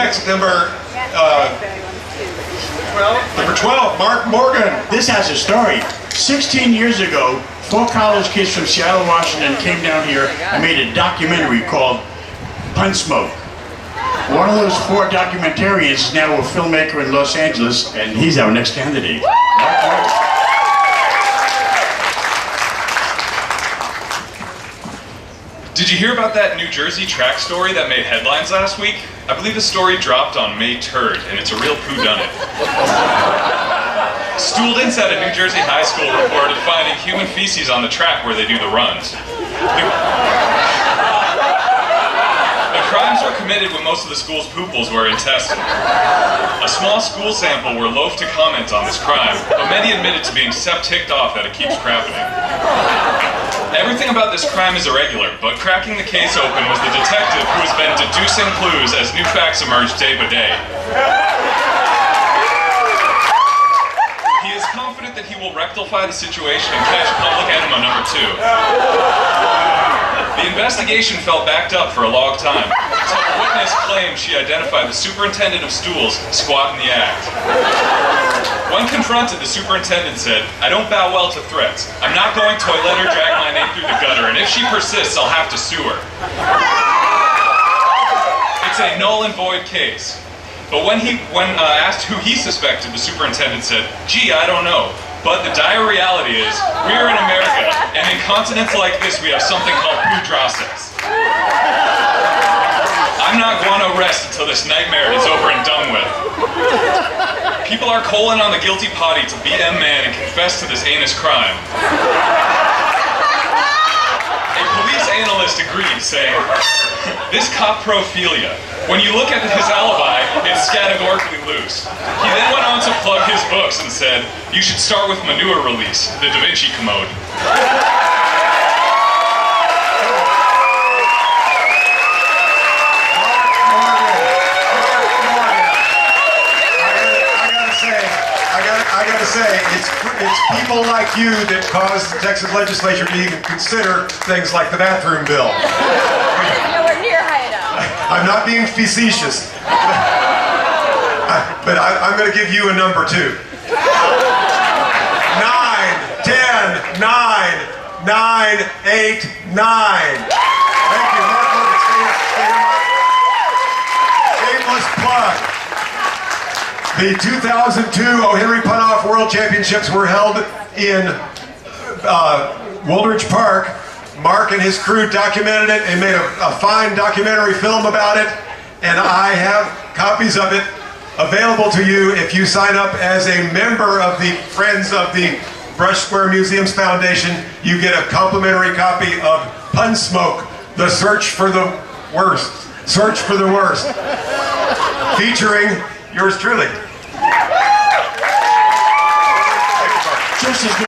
Next, number 12, Mark Morgan. This has a story. 16 years ago, 4 college kids from Seattle, Washington came down here and made a documentary called Pun Smoke. One of those 4 documentarians is now a filmmaker in Los Angeles, and he's our next candidate. Mark Morgan. Did you hear about that New Jersey track story that made headlines last week? I believe the story dropped on May turd, and it's a real poodunit. Stool-dents at a New Jersey high school reported finding human feces on the track where they do the runs. The crimes were committed when most of the school's poo-pils were in-testin. A small school sample were loaf to comment on this crime, but many admitted to being sep-ticked off that it keeps crappening. Everything about this crime is irregular, but cracking the case open was the detective who has been deducing clues as new facts emerge day by day. He is confident that he will rectalfy the situation and catch public enema number 2. The investigation felt backed up for a long time, until a witness claimed she identified the Superintendent of Stools squat in the act. When confronted, the superintendent said, "I don't bow well to threats. I'm not going to let her drag my name through the gutter, and if she persists, I'll have to sue her." It's a null and void case. But when asked who he suspected, the superintendent said, "Gee, I don't know. But the dire reality is, we're in America, and in continents like this, we have something called drocess. I'm not guano rest until this nightmerde is over and done with." People are calling on the guilty potty to be man and confess to this heinous crime. A police analyst agreed, saying, "This coprophilia. When you look at his alibi, it's scatagorically loose." He then went on to plug his books and said, "You should start with manure release, the DaVinci Commode." I gotta say, it's people like you that cause the Texas legislature to even consider things like the bathroom bill. Nowhere near high enough. I'm not being facetious, but I'm going to give you a number 2. 9, 10, 9, 9, 8, 9. Thank you, Mark. Stay here, Mark. Shameless plug. The 2002 O.Henry Punt-Off World Championships were held in Woolridge Park. Mark and his crew documented it and made a fine documentary film about it, and I have copies of it available to you if you sign up as a member of the Friends of the Brush Square Museums Foundation. You get a complimentary copy of Pun Smoke, The Search for the Worst. Search for the Worst. Featuring yours truly. Just as